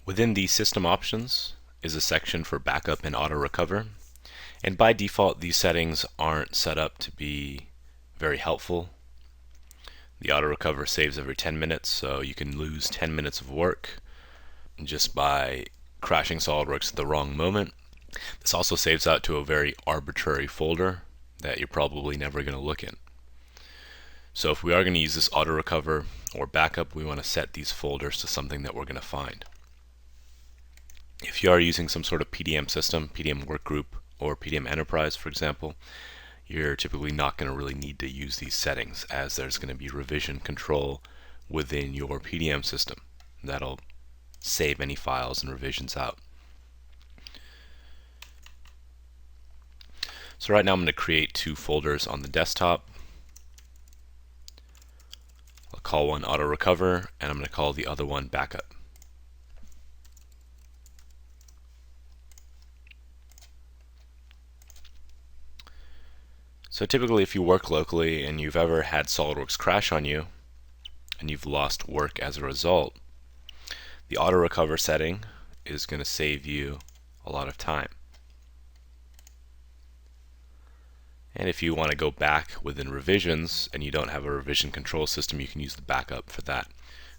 Within the system options is a section for backup and auto recover, and by default these settings aren't set up to be very helpful. The auto recover saves every 10 minutes, so you can lose 10 minutes of work just by crashing SolidWorks at the wrong moment. This also saves out to a very arbitrary folder that you're probably never going to look in. So if we are going to use this auto recover or backup, we want to set these folders to something that we're going to find. If you are using some sort of PDM system, PDM workgroup, or PDM enterprise, for example, you're typically not going to really need to use these settings, as there's going to be revision control within your PDM system that'll save any files and revisions out. So right now I'm going to create two folders on the desktop. I'll call one auto recover and I'm going to call the other one backup. So typically if you work locally and you've ever had SolidWorks crash on you and you've lost work as a result, the auto recover setting is going to save you a lot of time. And if you want to go back within revisions and you don't have a revision control system, you can use the backup for that.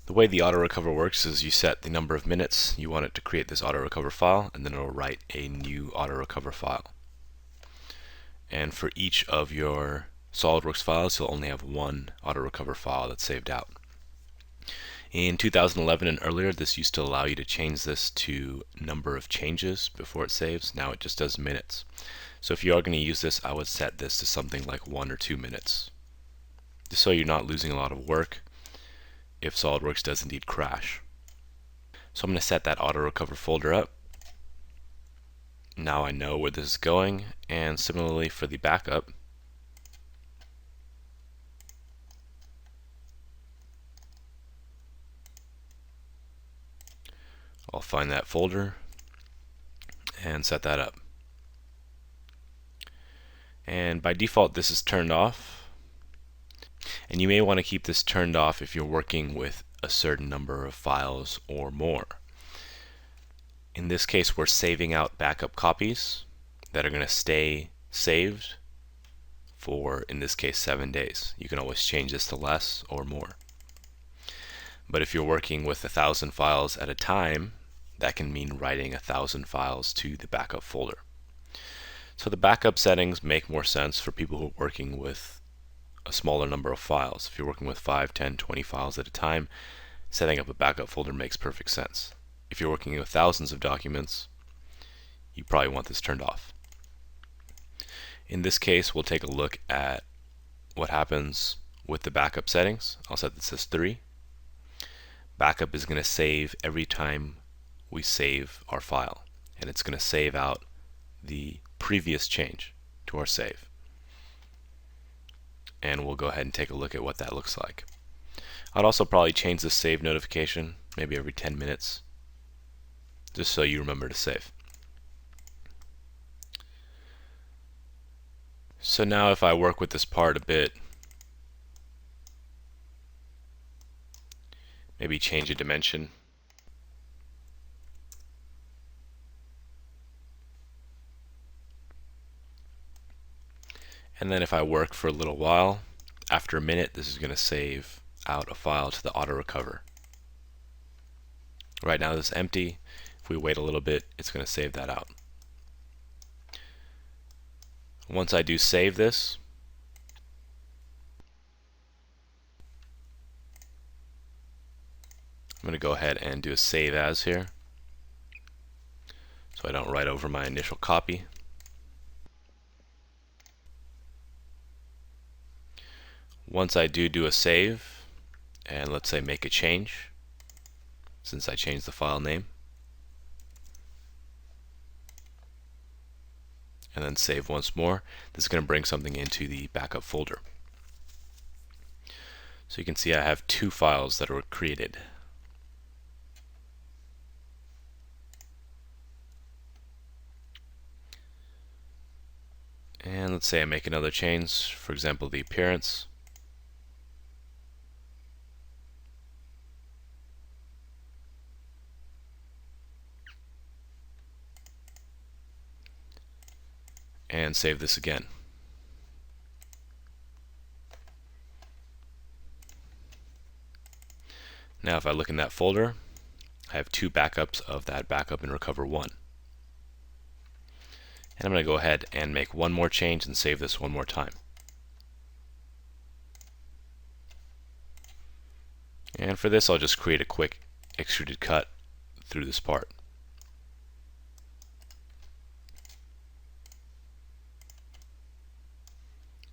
The way the auto recover works is you set the number of minutes you want it to create this auto recover file, and then it'll write a new auto recover file. And for each of your SolidWorks files, you'll only have one auto recover file that's saved out. In 2011 and earlier, this used to allow you to change this to number of changes before it saves. Now it just does minutes. So if you are going to use this, I would set this to something like 1 or 2 minutes, just so you're not losing a lot of work if SolidWorks does indeed crash. So I'm going to set that auto recover folder up. Now I know where this is going, and similarly for the backup, I'll find that folder and set that up. And by default this is turned off, and you may want to keep this turned off if you're working with a certain number of files or more. In this case we're saving out backup copies that are going to stay saved for, in this case, 7 days. You can always change this to less or more. But if you're working with 1,000 files at a time, that can mean writing 1,000 files to the backup folder. So the backup settings make more sense for people who are working with a smaller number of files. If you're working with 5, 10, 20 files at a time, setting up a backup folder makes perfect sense. If you're working with thousands of documents, you probably want this turned off. In this case, we'll take a look at what happens with the backup settings. I'll set this as 3. Backup is going to save every time we save our file, and it's going to save out the previous change to our save. And we'll go ahead and take a look at what that looks like. I'd also probably change the save notification maybe every 10 minutes, just so you remember to save. So now if I work with this part a bit, maybe change a dimension. And then if I work for a little while, after a minute, this is going to save out a file to the auto recover. Right now this is empty. If we wait a little bit, it's going to save that out. Once I do save this, I'm going to go ahead and do a save as here, so I don't write over my initial copy. Once I do a save, and let's say make a change, since I changed the file name, and then save once more, this is going to bring something into the backup folder. So you can see I have 2 files that are created. And let's say I make another change, for example the appearance. and save this again. Now if I look in that folder, I have 2 backups of that backup and recover 1. And I'm going to go ahead and make one more change and save this one more time. And for this, I'll just create a quick extruded cut through this part.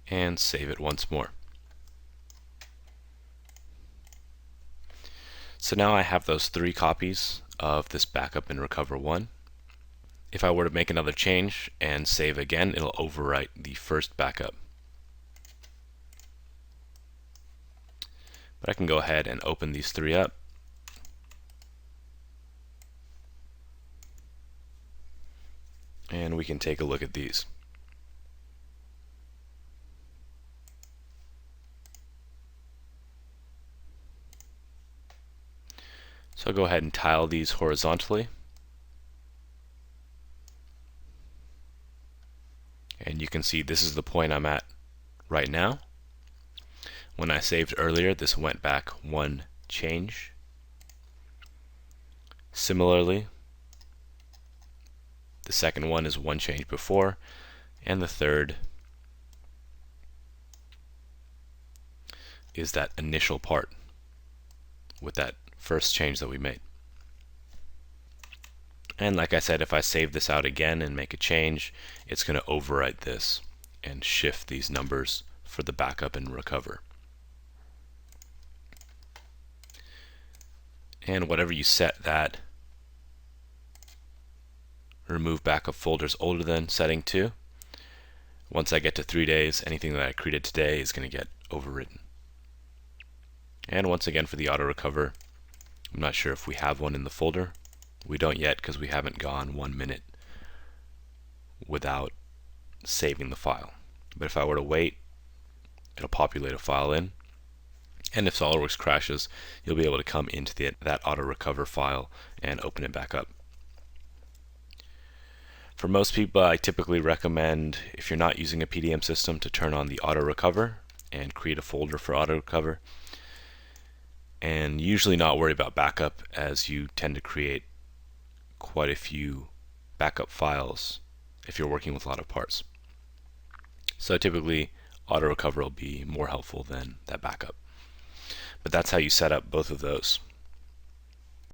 And save it once more. So now I have those 3 copies of this backup and recover 1. If I were to make another change and save again, it'll overwrite the first backup. But I can go ahead and open these 3 up. And we can take a look at these. So I'll go ahead and tile these horizontally. And you can see this is the point I'm at right now. When I saved earlier, this went back 1 change. Similarly, the second one is 1 change before, and the third is that initial part with that first change that we made. And like I said, if I save this out again and make a change, it's going to overwrite this and shift these numbers for the backup and recover. And whatever you set that remove backup folders older than setting to, once I get to 3 days, anything that I created today is going to get overwritten. And once again for the Autorecover, I'm not sure if we have one in the folder. We don't yet because we haven't gone 1 minute without saving the file. But if I were to wait, it'll populate a file in. And if SolidWorks crashes, you'll be able to come into that Autorecover file and open it back up. For most people, I typically recommend, if you're not using a PDM system, to turn on the Autorecover and create a folder for Autorecover. And usually not worry about backup, as you tend to create quite a few backup files if you're working with a lot of parts. So typically Autorecover will be more helpful than that backup. But that's how you set up both of those.